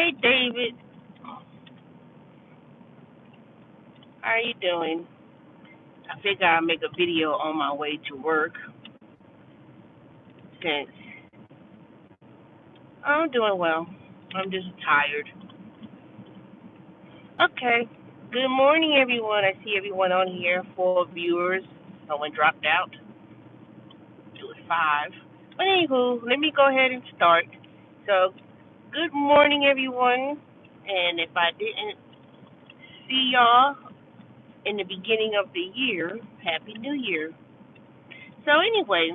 Hey, David. How are you doing? I figure I'll make a video on my way to work since I'm doing well. I'm just tired. Okay. Good morning, everyone. I see everyone on here. 4 viewers. No one dropped out. It was 5. But anywho, let me go ahead and start. So, good morning, everyone. And if I didn't see y'all in the beginning of the year, Happy New Year. So anyway,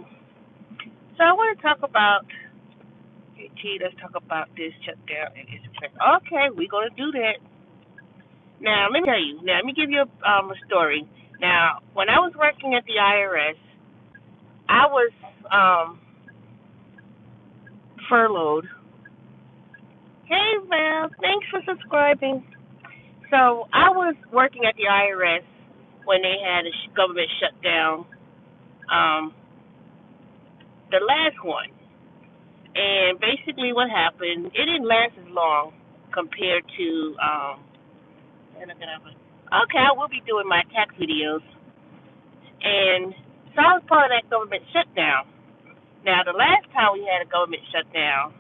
I want to talk about. Okay, T, let's talk about this shutdown and its effect. Okay, we're going to do that. Now, let me tell you. Now, let me give you a story. Now, when I was working at the IRS, I was furloughed. Hey, Val, thanks for subscribing. So, I was working at the IRS when they had a government shutdown, um, the last one. And basically what happened, it didn't last as long compared to okay, I will be doing my tax videos. And so I was part of that government shutdown. Now, the last time we had a government shutdown,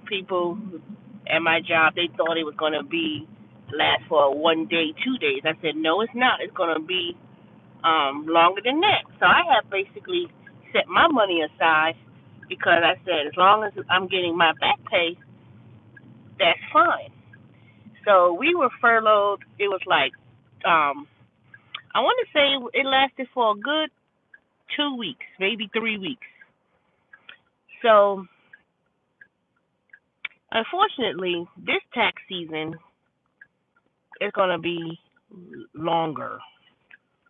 people at my job, they thought it was going to be last for 1 day, 2 days. I said, no, it's not. It's going to be longer than that. So I have basically set my money aside because I said, as long as I'm getting my back pay, that's fine. So we were furloughed. It was like, I want to say it lasted for a good 2 weeks, maybe 3 weeks. So, unfortunately, this tax season is going to be longer,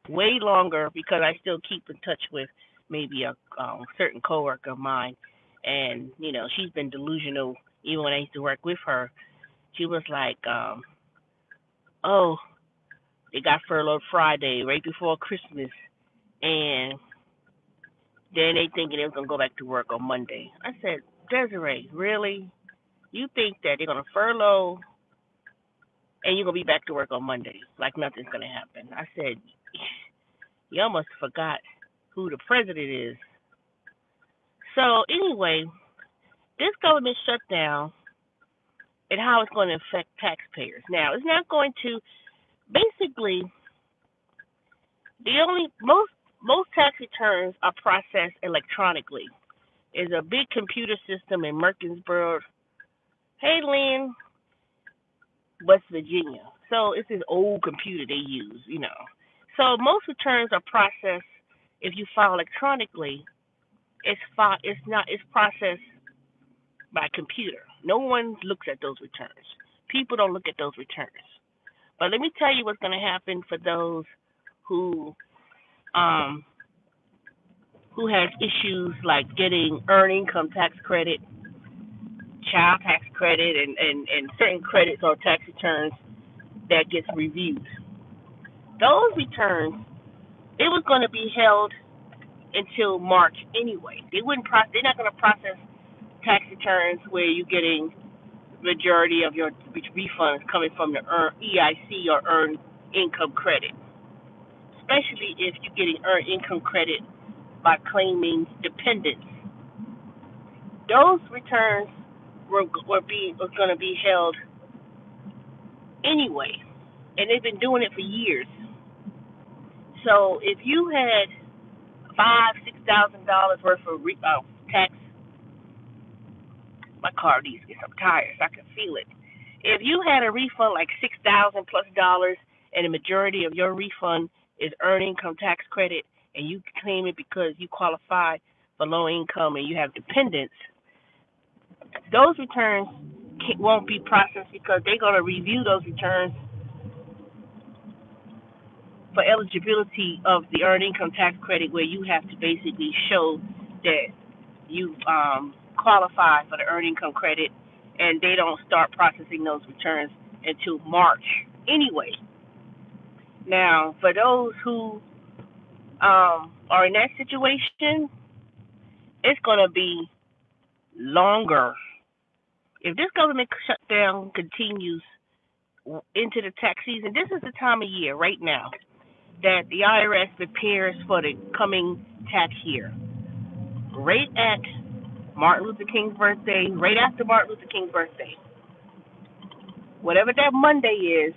way longer, because I still keep in touch with maybe a certain coworker of mine, and she's been delusional. Even when I used to work with her, she was like, "Oh, they got furloughed Friday, right before Christmas, and then they thinking they was gonna go back to work on Monday." I said, "Desiree, really? You think that they're gonna furlough and you're gonna be back to work on Monday like nothing's gonna happen?" I said, "You almost forgot who the president is." So anyway, this government shutdown and how it's going to affect taxpayers. Now, it's not going to. Basically, the only most tax returns are processed electronically. There's a big computer system in Merkinsburg. Hey, Lynn, West Virginia. So it's this old computer they use. So most returns are processed. If you file electronically, it's processed by computer. No one looks at those returns. People don't look at those returns. But let me tell you what's going to happen for those who um who has issues like getting earned income tax credit, child tax credit, and certain credits or tax returns that gets reviewed. Those returns, it was going to be held until March anyway. They're not going to process tax returns where you're getting majority of your refunds coming from the EIC or earned income credit, especially if you're getting earned income credit by claiming dependents. Those returns were going to be held anyway, and they've been doing it for years. So if you had $5,000-$6,000 worth of tax, my car needs to get some tires. I can feel it. If you had a refund like $6,000+ and the majority of your refund is earned income tax credit, and you claim it because you qualify for low income and you have dependents, those returns won't be processed because they're going to review those returns for eligibility of the earned income tax credit, where you have to basically show that you qualify for the earned income credit, and they don't start processing those returns until March anyway. Now, for those who are in that situation, it's going to be longer. If this government shutdown continues into the tax season, this is the time of year right now that the IRS prepares for the coming tax year. Right at Martin Luther King's birthday, right after Martin Luther King's birthday, whatever that Monday is,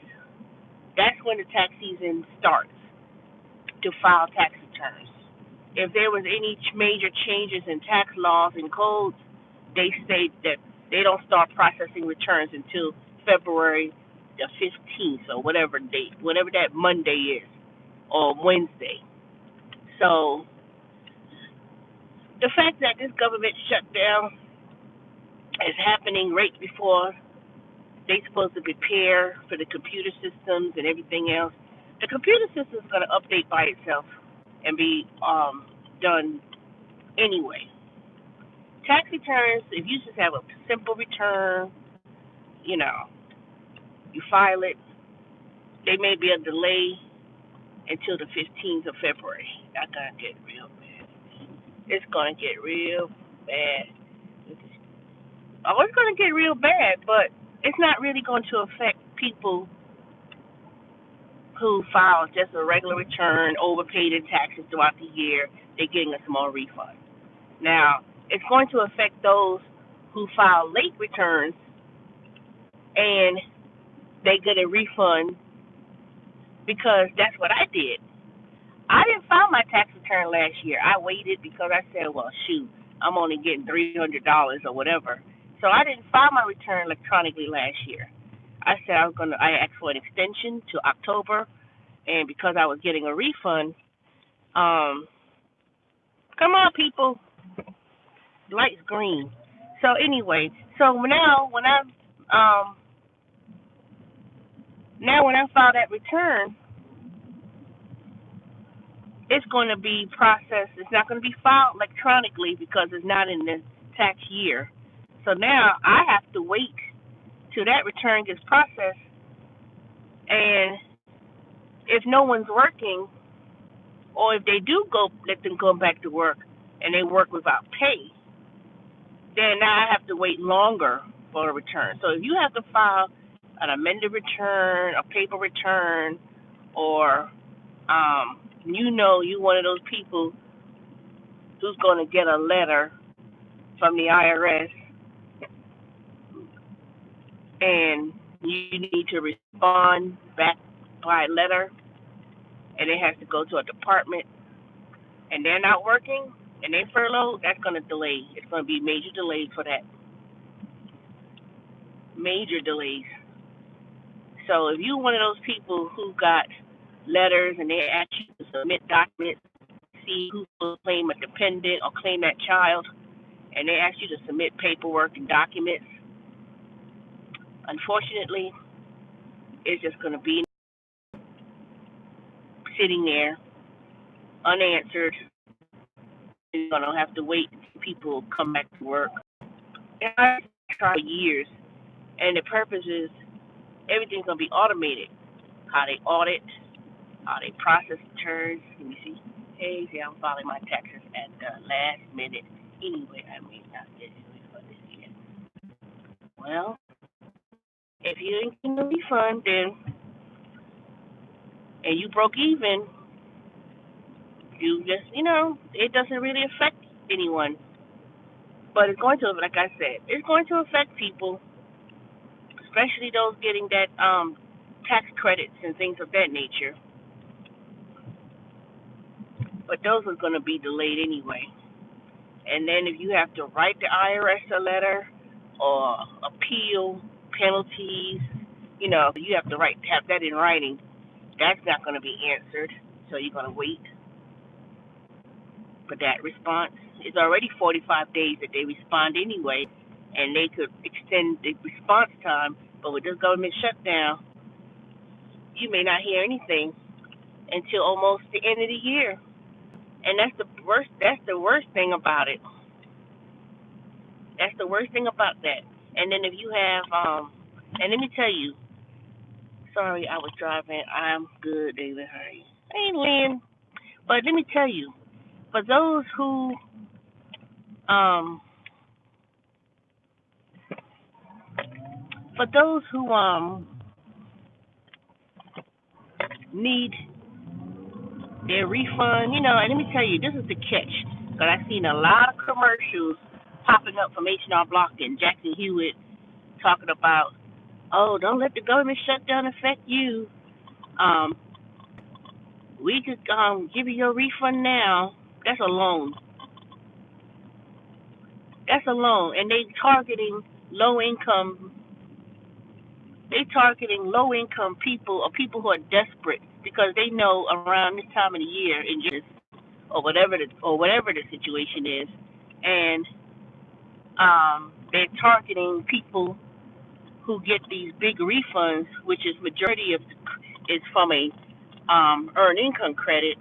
that's when the tax season starts to file tax returns. If there was any major changes in tax laws and codes, they state that they don't start processing returns until February the 15th or whatever date, whatever that Monday is, or Wednesday. So the fact that this government shutdown is happening right before they're supposed to prepare for the computer systems and everything else, the computer system is going to update by itself and be done anyway. Tax returns, if you just have a simple return, you know, you file it, they may be a delay until the 15th of February. That's going to get real bad. It's going to get real bad. Oh, it's going to get real bad, but it's not really going to affect people who file just a regular return, overpaid in taxes throughout the year. They're getting a small refund. Now, it's going to affect those who file late returns and they get a refund, because that's what I did. I didn't file my tax return last year. I waited because I said, well, shoot, I'm only getting $300 or whatever. So I didn't file my return electronically last year. I said I asked for an extension to October, and because I was getting a refund, come on, people, light's green. So anyway, so now when I file that return, it's going to be processed. It's not going to be filed electronically because it's not in the tax year. So now I have to wait till that return gets processed. And if no one's working, or if they do let them go back to work and they work without pay, then now I have to wait longer for a return. So if you have to file an amended return, a paper return, or you one of those people who's going to get a letter from the IRS and you need to respond back by letter, and it has to go to a department, and they're not working and they furloughed, that's going to delay. It's going to be major delays for that. Major delays. So if you're one of those people who got letters and they ask you to submit documents, see who will claim a dependent or claim that child, and they ask you to submit paperwork and documents, unfortunately, it's just going to be sitting there unanswered. You're going to have to wait until people come back to work. And I tried for years, and the purpose is everything's going to be automated. How they audit, how they process returns. Let me see. Hey, see, I'm filing my taxes at the last minute. Anyway, I may not get a refund this year. Well, if you didn't get a refund, then and you broke even, you just, it doesn't really affect anyone. But it's going to, like I said, it's going to affect people, especially those getting that tax credits and things of that nature. But those are going to be delayed anyway. And then if you have to write the IRS a letter or appeal penalties, you have to have that in writing. That's not going to be answered, so you're going to wait for that response. It's already 45 days that they respond anyway, and they could extend the response time. But with this government shutdown, you may not hear anything until almost the end of the year, and that's the worst. That's the worst thing about it. That's the worst thing about that. And then if you have, and let me tell you, sorry, I was driving. I'm good, David. How are you? Hey, Lynn. But let me tell you, for those who For those who need their refund, and let me tell you, this is the catch. Because I've seen a lot of commercials popping up from H&R Block and Jackson Hewitt talking about, oh, don't let the government shutdown affect you. Um, we could give you your refund now. That's a loan. That's a loan, and low income. They targeting low income people or people who are desperate because they know around this time of the year in just or whatever the situation is, and they're targeting people who get these big refunds, which is majority of is from a earned income credit.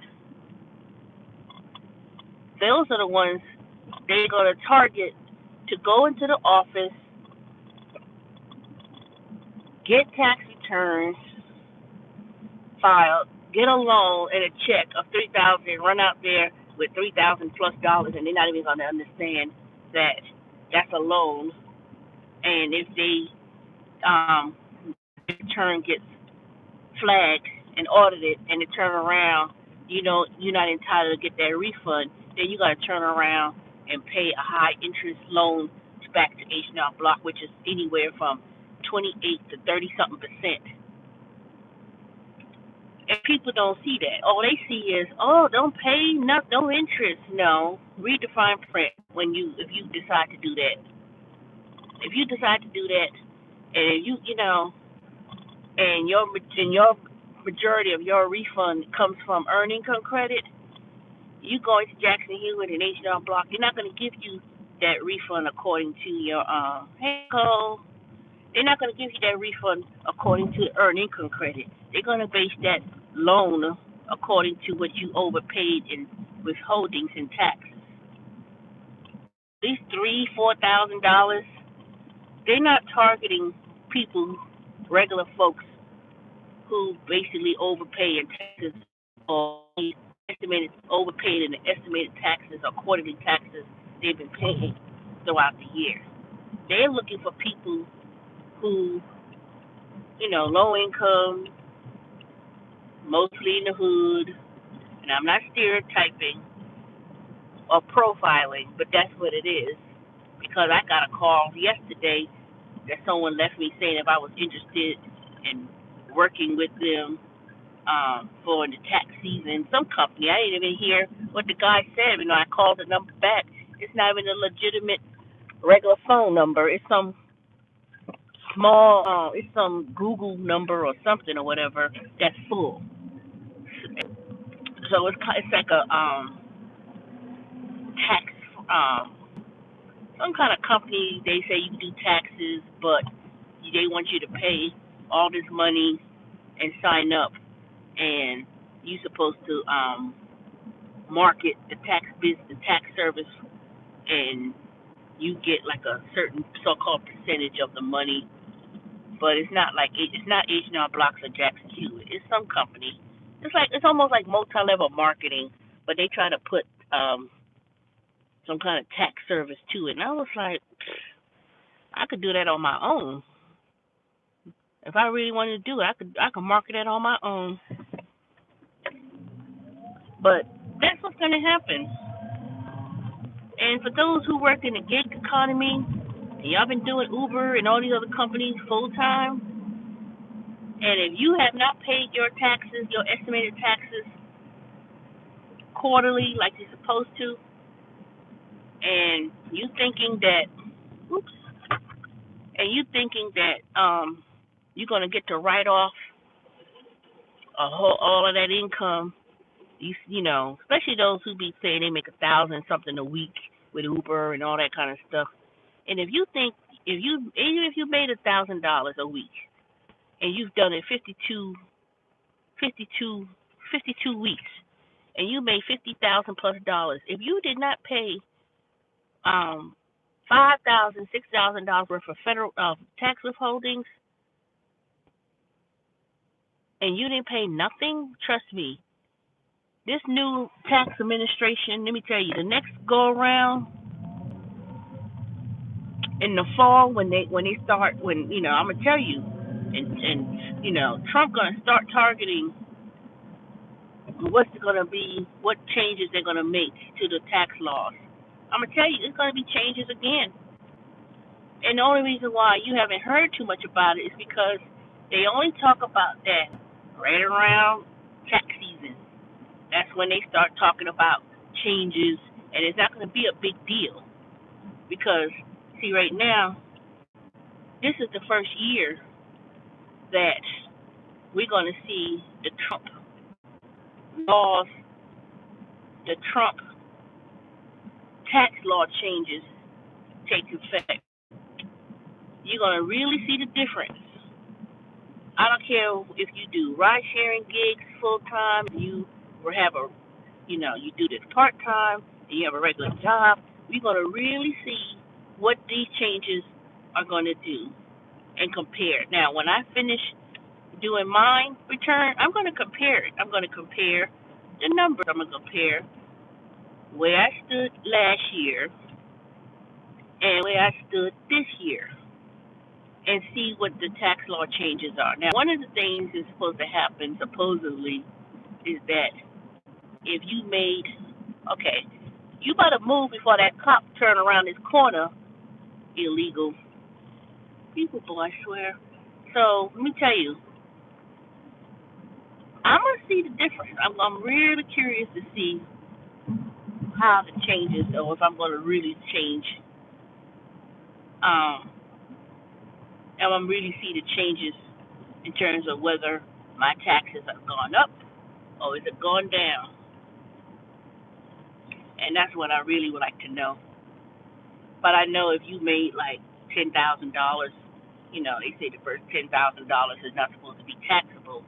Those are the ones they're going to target to go into the office, get tax returns filed, get a loan and a check of $3,000, and run out there with $3,000+, and they're not even going to understand that that's a loan. And if they return gets flagged and audited, and they turn around, you're not entitled to get that refund, then you got to turn around and pay a high interest loan back to H&R Block, which is anywhere from 28 to 30 something percent. And people don't see that. All they see is, oh, don't pay no interest. No, read the fine print if you decide to do that. If you decide to do that, and and your majority of your refund comes from earned income credit, you going to Jackson Hewitt and H&R Block, they're not going to give you that refund according to your code. They're not going to give you that refund according to the earned income credit. They're going to base that loan according to what you overpaid in withholdings and taxes. These $3,000-$4,000, they're not targeting people, regular folks, who basically overpay in taxes or overpaid in the estimated taxes or quarterly taxes they've been paying throughout the year. They're looking for people who, low income, mostly in the hood, and I'm not stereotyping or profiling, but that's what it is. Because I got a call yesterday that someone left me saying if I was interested in working with them for the tax season, some company. I didn't even hear what the guy said. I called the number back. It's not even a legitimate regular phone number. It's some it's some Google number or something or whatever that's full. So it's like a tax some kind of company. They say you can do taxes, but they want you to pay all this money and sign up, and you're supposed to market the tax service, and you get like a certain so-called percentage of the money. But it's not H&R Blocks or Jackson Hewitt. It's some company. It's almost like multi-level marketing, but they try to put some kind of tax service to it. And I was like, I could do that on my own. If I really wanted to do it, I could market it on my own. But that's what's going to happen. And for those who work in the gig economy, and y'all been doing Uber and all these other companies full time, and if you have not paid your taxes, your estimated taxes quarterly like you're supposed to, and you thinking that you're gonna get to write off all of that income, especially those who be saying they make 1,000 something a week with Uber and all that kind of stuff. And if you made $1,000 a week and you've done it 52 weeks and you made $50,000+, if you did not pay $5,000, $6,000 worth of federal tax withholdings, and you didn't pay nothing, trust me, this new tax administration, let me tell you, the next go around, In the fall, when they start, when I'm gonna tell you, and Trump gonna start targeting what's gonna be, what changes they're gonna make to the tax laws. I'm gonna tell you, it's gonna be changes again. And the only reason why you haven't heard too much about it is because they only talk about that right around tax season. That's when they start talking about changes, and it's not going to be a big deal because, see, right now, this is the first year that we're going to see the Trump laws, the Trump tax law changes take effect. You're going to really see the difference. I don't care if you do ride sharing gigs full time, you have a, you do this part time, and you have a regular job. We're going to really see what these changes are going to do and compare. Now, when I finish doing my return, I'm going to compare it. I'm going to compare the numbers. I'm going to compare where I stood last year and where I stood this year and see what the tax law changes are. Now, one of the things that's supposed to happen, supposedly, is that if you made, okay, you better move before that cop turn around this corner, illegal people, boy, I swear. So, let me tell you, I'm going to see the difference. I'm really curious to see how the changes, or if I'm going to really change, um, and I'm really see the changes in terms of whether my taxes have gone up or is it gone down. And that's what I really would like to know. But I know if you made like $10,000, they say the first $10,000 is not supposed to be taxable.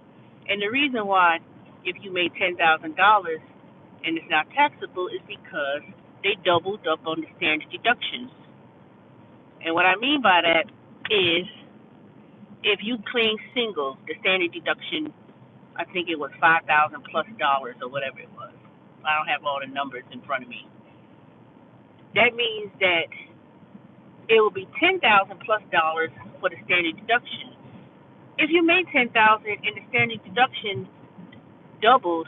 And the reason why, if you made $10,000 and it's not taxable, is because they doubled up on the standard deductions. And what I mean by that is, if you claim single, the standard deduction, I think it was $5,000 plus dollars or whatever it was. I don't have all the numbers in front of me. That means that it will be $10,000 plus dollars for the standard deduction. If you made $10,000 and the standard deduction doubled,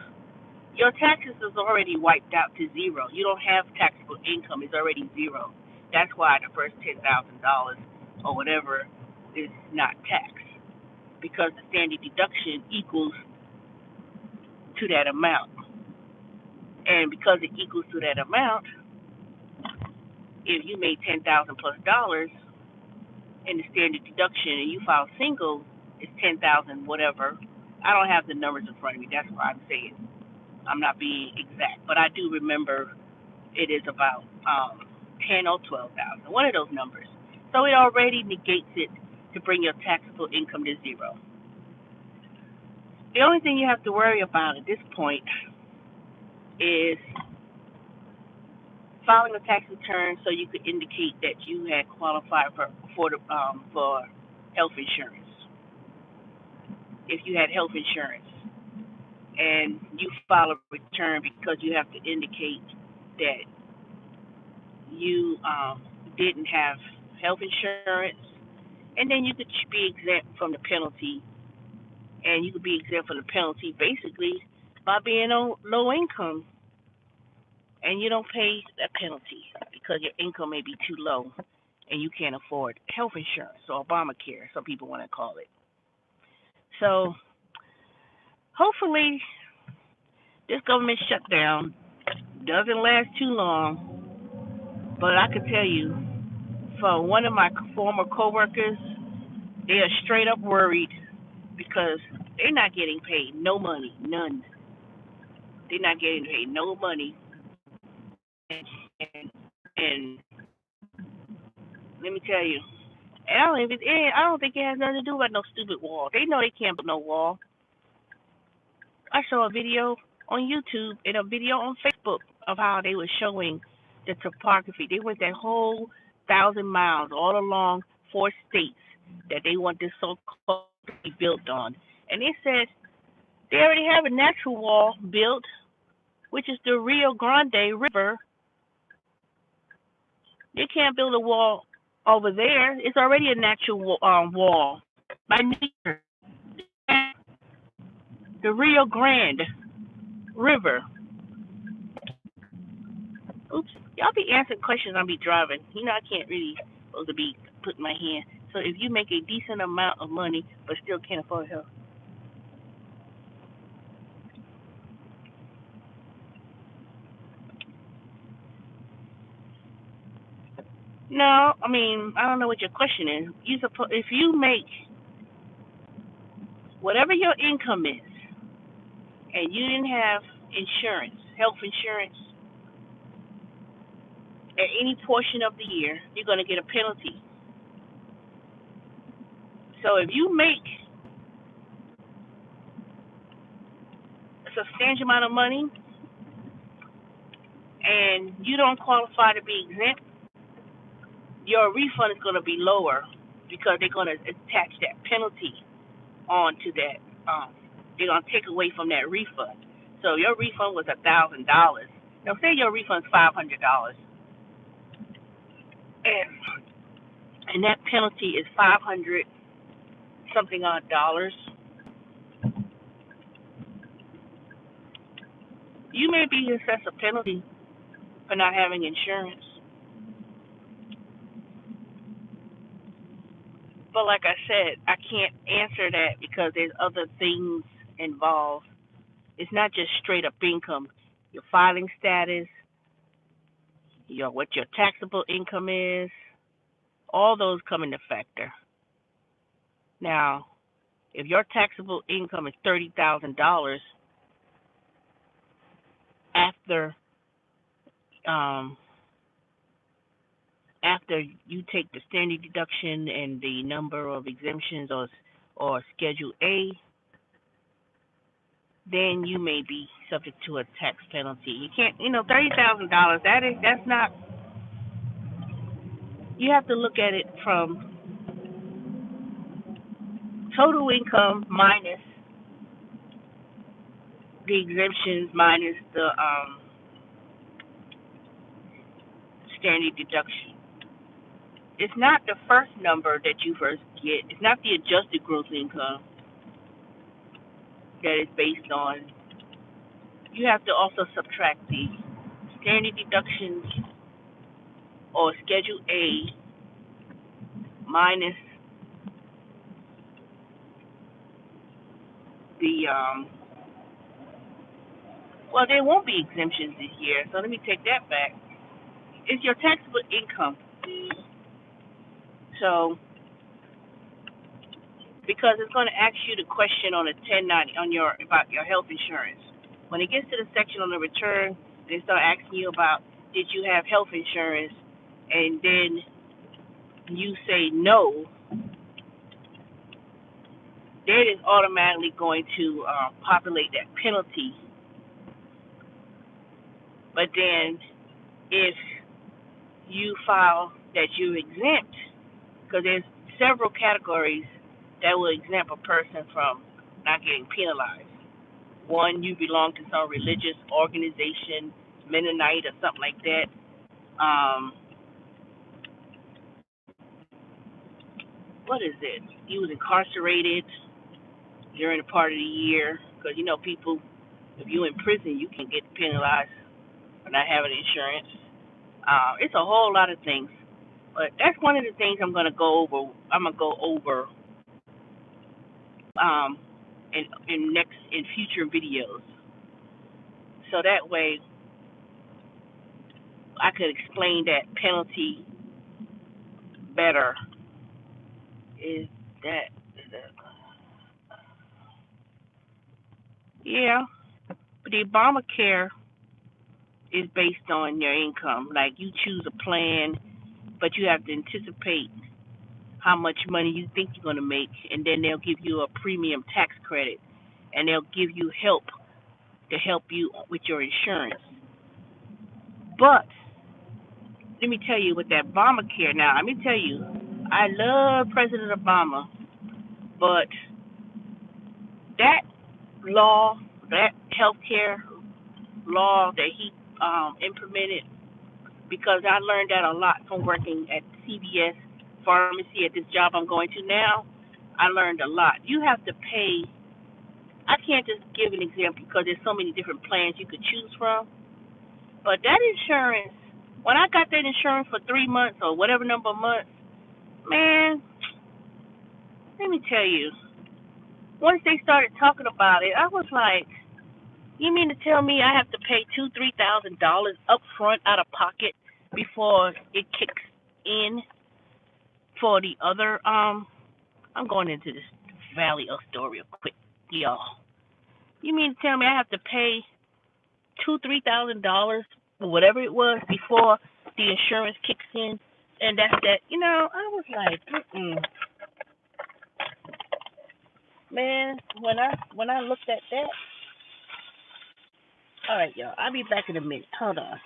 your taxes is already wiped out to zero. You don't have taxable income; it's already zero. That's why the first $10,000 or whatever is not taxed, because the standard deduction equals to that amount. And because it equals to that amount, if you made $10,000 plus dollars in the standard deduction and you file single, it's 10,000 whatever. I don't have the numbers in front of me. That's why I'm saying I'm not being exact, but I do remember it is about 10 or 12,000, one of those numbers. So it already negates it to bring your taxable income to zero. The only thing you have to worry about at this point is filing a tax return so you could indicate that you had qualified for health insurance. If you had health insurance and you file a return because you have to indicate that you didn't have health insurance, and then you could be exempt from the penalty, and you could be exempt from the penalty basically by being on low income, and you don't pay that penalty because your income may be too low and you can't afford health insurance, or Obamacare, some people want to call it. So hopefully this government shutdown doesn't last too long, but I can tell you, for one of my former coworkers, they are straight up worried because they're not getting paid no money, none. They're not getting paid no money, and let me tell you, I don't think it has nothing to do with no stupid wall. They know they can't build no wall. I saw a video on YouTube and a video on Facebook of how they were showing the topography. They went that whole 1,000 miles all along 4 states that they want this so-called to be built on. And they said they already have a natural wall built, which is the Rio Grande River. They can't build a wall Over there, it's already a natural wall by nature. The Rio Grande River. Oops, y'all be answering questions. I'll be driving. I can't really supposed to be putting my hand. So if you make a decent amount of money but still can't afford health. No, I mean I don't know what your question is. If you make whatever your income is, and you didn't have insurance, health insurance, at any portion of the year, you're going to get a penalty. So if you make a substantial amount of money and you don't qualify to be exempt, your refund is going to be lower because they're going to attach that penalty onto that. They're going to take away from that refund. So your refund was $1,000. Now say your refund's $500, and that penalty is 500 something odd dollars. You may be assessed a penalty for not having insurance. But like I said, I can't answer that because there's other things involved. It's not just straight up income. Your filing status, what your taxable income is, all those come into factor. Now, if your taxable income is $30,000 after after you take the standard deduction and the number of exemptions or Schedule A, then you may be subject to a tax penalty. You can't, $30,000. That's not. You have to look at it from total income minus the exemptions minus the standard deduction. It's not the first number that you first get. It's not the adjusted gross income that is based on. You have to also subtract the standard deductions or Schedule A minus the well, there won't be exemptions this year, so let me take that back. It's your taxable income. So, because it's going to ask you the question on a 1090 about your health insurance. When it gets to the section on the return, they start asking you about did you have health insurance, and then you say no, then it's automatically going to populate that penalty. But then if you file that you're exempt, because there's several categories that will exempt a person from not getting penalized. One, you belong to some religious organization, Mennonite or something like that. What is it? You was incarcerated during a part of the year, because people, if you're in prison, you can get penalized for not having insurance. It's a whole lot of things, but that's one of the things I'm gonna go over. I'm gonna go over in future videos, so that way I could explain that penalty better. Is that yeah? But the Obamacare is based on your income. Like you choose a plan, but you have to anticipate how much money you think you're going to make, and then they'll give you a premium tax credit, and they'll give you help to help you with your insurance. But let me tell you, with that Obamacare now, let me tell you, I love President Obama, but that law, that healthcare law that he implemented, because I learned that a lot from working at CBS pharmacy at this job I'm going to now, I learned a lot. You have to pay. I can't just give an example because there's so many different plans you could choose from. But that insurance, when I got that insurance for 3 months or whatever number of months, man, let me tell you, once they started talking about it, I was like, you mean to tell me I have to pay $2,000-$3,000 up front out of pocket before it kicks in for the other I'm going into this valley of story real quick, y'all. You mean to tell me I have to pay $2,000-$3,000 or whatever it was before the insurance kicks in, and that's that? I was like, man. When I looked at that, all right, y'all. I'll be back in a minute. Hold on.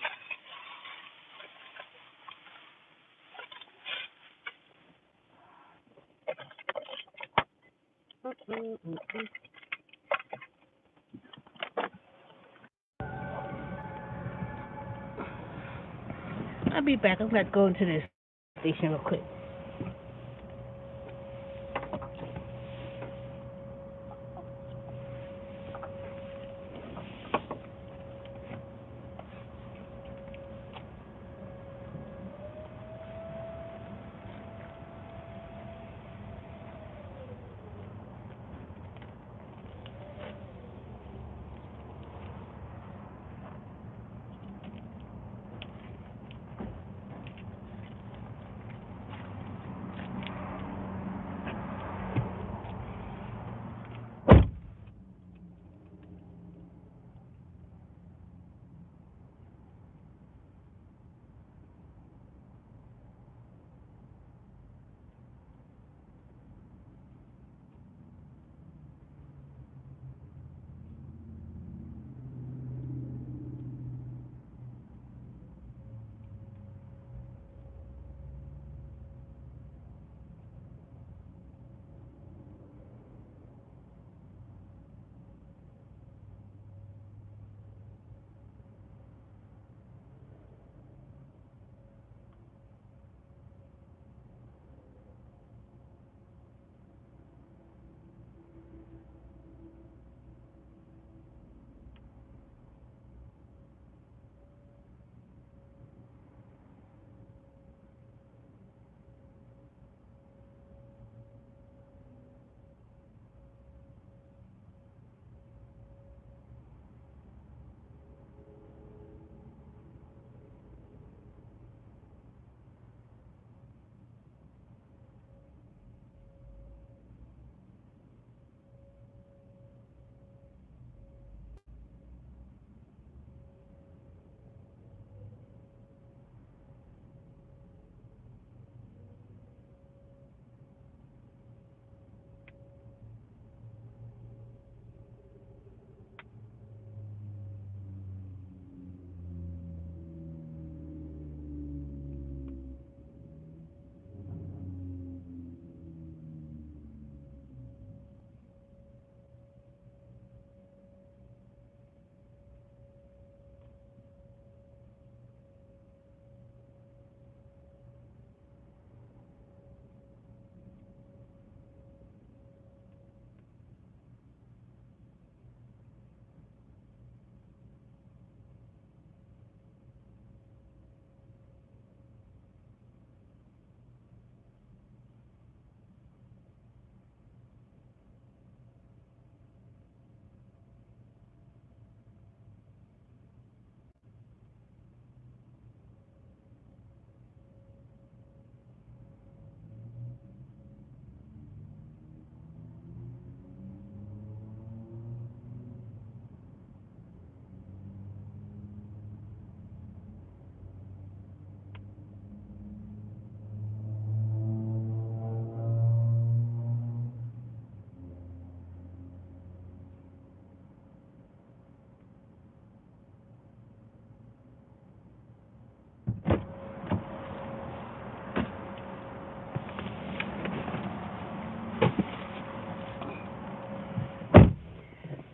I'll be back. I'm gonna go into this station real quick.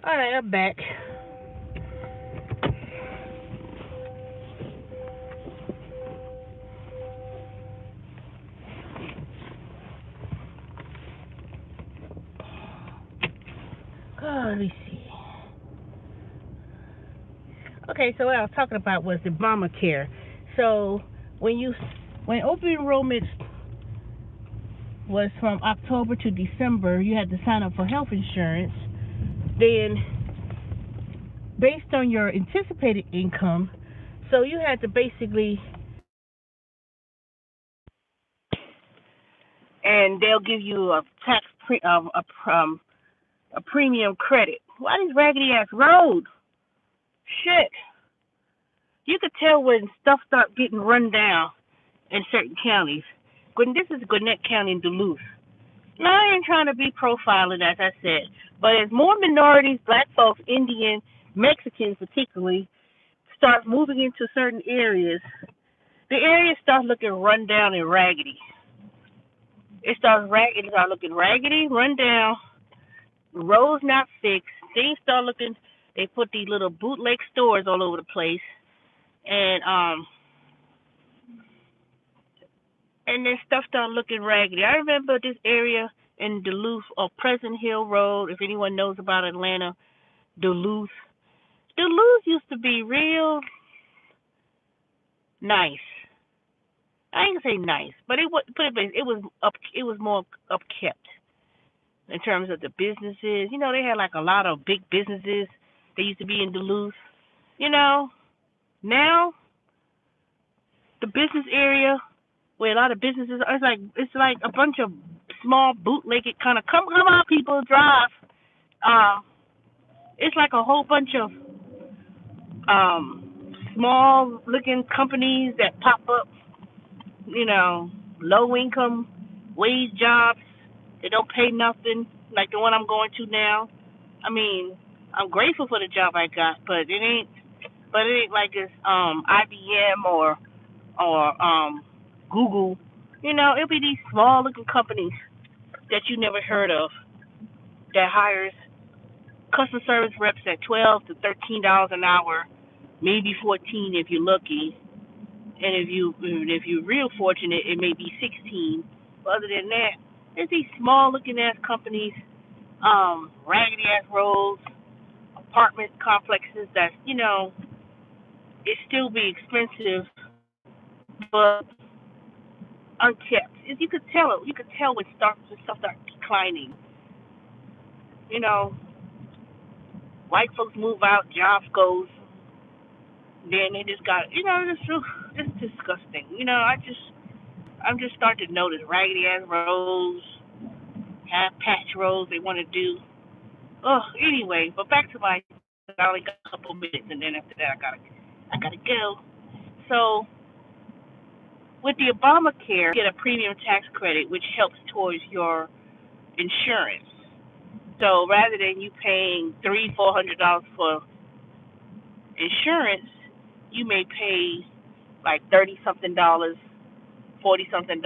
All right, I'm back. let me see. Okay, so what I was talking about was the Obamacare. So when open enrollment was from October to December, you had to sign up for health insurance. Then, based on your anticipated income, so you had to basically, and they'll give you a a premium credit. Why these raggedy ass roads? Shit. You could tell when stuff start getting run down in certain counties. This is Gwinnett County in Duluth. Now, I ain't trying to be profiling, as I said, but as more minorities, black folks, Indian, Mexicans particularly, start moving into certain areas, the areas start looking run down and raggedy. It starts looking raggedy, run down, roads not fixed, things start looking, they put these little bootleg stores all over the place, and then stuff started looking raggedy. I remember this area in Duluth, or Pleasant Hill Road, if anyone knows about Atlanta, Duluth. Duluth used to be real nice. I ain't gonna say nice, but it was more upkept in terms of the businesses. They had like a lot of big businesses that used to be in Duluth. Now the business area where a lot of businesses are, it's like a bunch of small bootlegged kind of come on people drive. It's like a whole bunch of small looking companies that pop up, low income wage jobs. They don't pay nothing like the one I'm going to now. I mean, I'm grateful for the job I got, but it ain't like it's IBM or Google. It'll be these small looking companies that you never heard of that hires customer service reps at $12 to $13 an hour, maybe 14 if you're lucky, and if you're real fortunate, it may be 16. But other than that, it's these small looking ass companies, raggedy ass roads, apartment complexes that it still be expensive, but unkept. You could tell it. You could tell when stuff starts declining. White folks move out, jobs goes, then they just got it's disgusting. I'm just starting to notice raggedy ass roads, half patch roads they want to do. Oh, anyway, but back to I only got a couple minutes, and then after that I gotta go. So with the Obamacare, you get a premium tax credit, which helps towards your insurance. So rather than you paying $300-400 for insurance, you may pay like $30-something, $40-something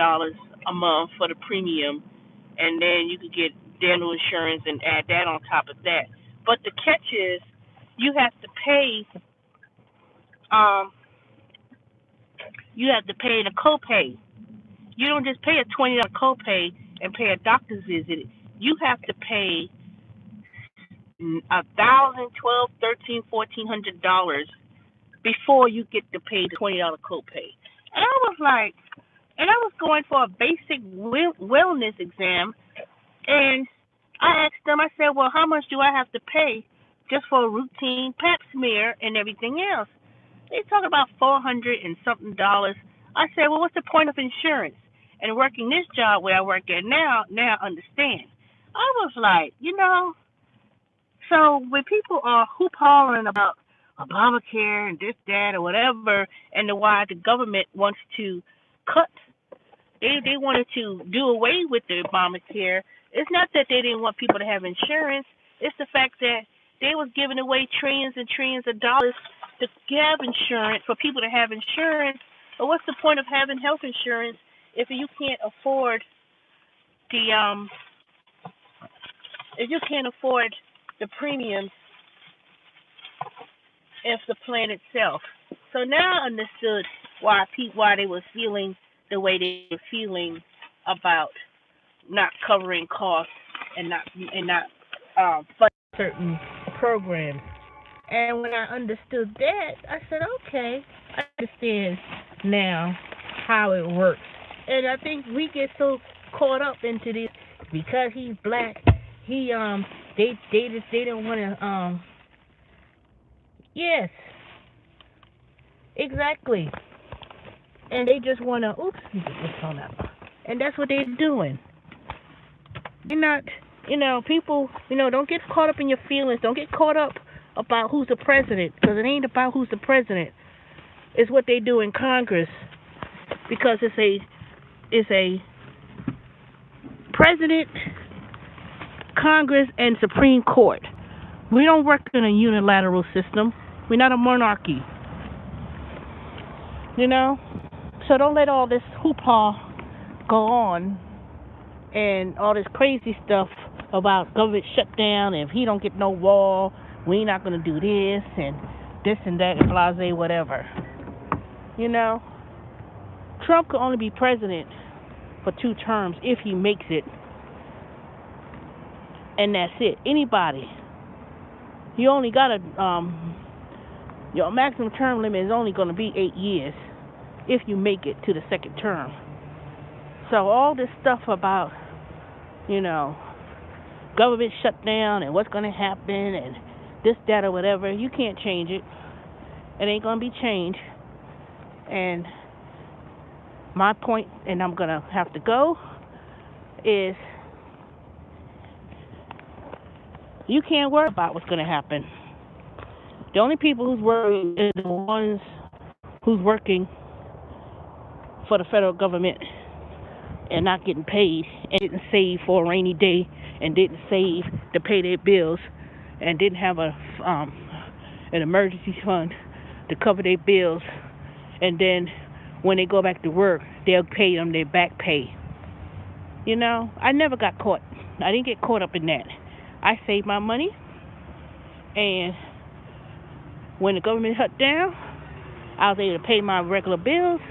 a month for the premium, and then you could get dental insurance and add that on top of that. But the catch is, you have to pay. You have to pay the copay. You don't just pay a $20 copay and pay a doctor's visit. You have to pay $1,000, $1,200, $1,300, $1,400 before you get to pay the $20 copay. And I was going for a basic wellness exam, and I asked them. I said, "Well, how much do I have to pay just for a routine Pap smear and everything else?" They talk about $400 and something dollars. I said, "Well, what's the point of insurance?" And working this job where I work at now I understand. I was like, so when people are hollering about Obamacare and this, that, or whatever, and why the government wants to cut, they wanted to do away with the Obamacare. It's not that they didn't want people to have insurance. It's the fact that they was giving away trillions and trillions of dollars to have insurance, for people to have insurance. But what's the point of having health insurance if you can't afford the premiums of the plan itself? So now I understood why they were feeling the way they were feeling about not covering costs and not funding certain programs. And when I understood that, I said, okay, I understand now how it works. And I think we get so caught up into this because he's black. They don't want to yes, exactly. And they just want to oops, let me get this on up. And that's what they're doing. They're not, people, don't get caught up in your feelings. Don't get caught up about who's the president, because it ain't about who's the president. It's what they do in Congress, because it's a president, Congress, and Supreme Court. We don't work in a unilateral system. We're not a monarchy. So don't let all this hoopla go on and all this crazy stuff about government shutdown, and if he don't get no wall, we not going to do this and that and blase whatever. Trump could only be president for 2 terms if he makes it, and that's it. Anybody, you only got your maximum term limit is only going to be 8 years if you make it to the 2nd term. So all this stuff about government shutdown and what's going to happen and this, that, or whatever, you can't change it. It ain't going to be changed. And my point, and I'm going to have to go, is you can't worry about what's going to happen. The only people who's worried is the ones who's working for the federal government and not getting paid and didn't save for a rainy day and didn't save to pay their bills and didn't have an emergency fund to cover their bills, and then when they go back to work, they'll pay them their back pay. I never got caught. I didn't get caught up in that. I saved my money, and when the government shut down, I was able to pay my regular bills,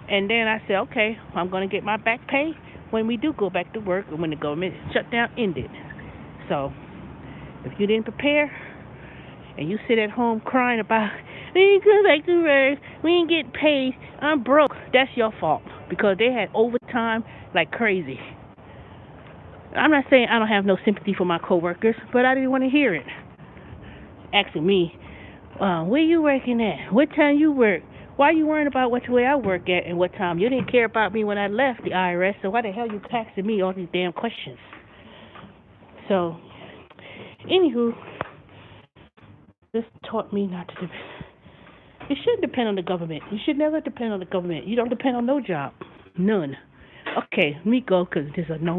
and then I said, okay, I'm going to get my back pay when we do go back to work and when the government shutdown ended. So if you didn't prepare and you sit at home crying about, we ain't go back to work, we ain't getting paid, I'm broke, that's your fault, because they had overtime like crazy. I'm not saying I don't have no sympathy for my coworkers, but I didn't want to hear it. Asking me, where you working at? What time you work? Why you worrying about which way I work at and what time? You didn't care about me when I left the IRS, so why the hell you asking me all these damn questions? So, anywho, this taught me not to depend. You shouldn't depend on the government. You should never depend on the government. You don't depend on no job. None. Okay, let me go because there's a no